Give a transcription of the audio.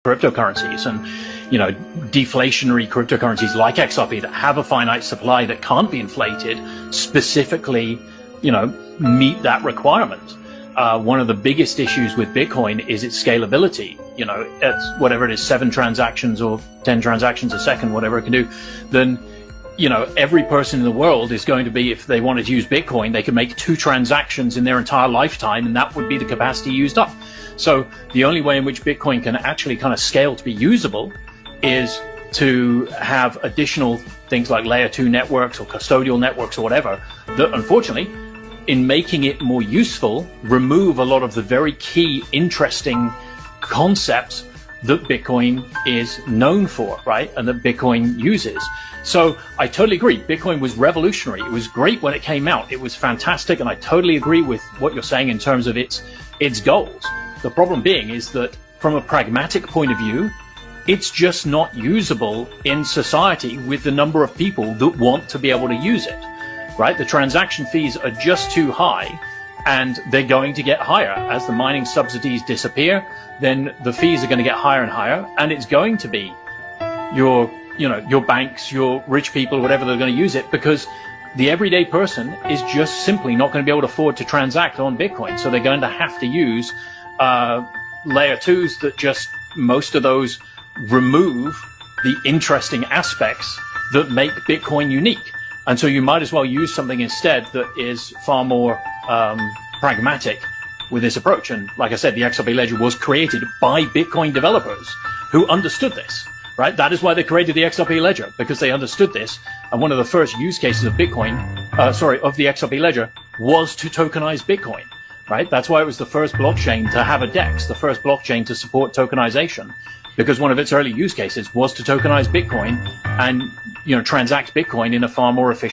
cryptocurrencies and, deflationary cryptocurrencies like XRP that have a finite supply that can't be inflated specifically, meet that requirement. One of the biggest issues with Bitcoin is its scalability. It's whatever it is, 7 transactions or 10 transactions a second, whatever it can do, then, every person in the world is going to be, if they wanted to use Bitcoin, they could make 2 transactions in their entire lifetime, and that would be the capacity used up. So the only way in which Bitcoin can actually kind of scale to be usable is to have additional things like layer 2 networks or custodial networks or whatever that, unfortunately, in making it more useful, remove a lot of the very key, interesting concepts that Bitcoin is known for, right? And that Bitcoin uses. So I totally agree. Bitcoin was revolutionary. It was great when it came out. It was fantastic. And I totally agree with what you're saying in terms of its goals. The problem being is that from a pragmatic point of view, it's just not usable in society with the number of people that want to be able to use it, right? The transaction fees are just too high, and they're going to get higher. As the mining subsidies disappear, then the fees are going to get higher and higher, and it's going to be your banks, your rich people, whatever, they're going to use it, because the everyday person is just simply not going to be able to afford to transact on Bitcoin. So they're going to have to use layer 2s that just, most of those remove the interesting aspects that make Bitcoin unique. And so you might as well use something instead that is far more pragmatic with this approach. And like I said, the XRP ledger was created by Bitcoin developers who understood this, right? That is why they created the XRP ledger, because they understood this. And one of the first use cases of Bitcoin, of the XRP ledger, was to tokenize Bitcoin, right? That's why it was the first blockchain to have a DEX, the first blockchain to support tokenization, because one of its early use cases was to tokenize Bitcoin and, transact Bitcoin in a far more efficient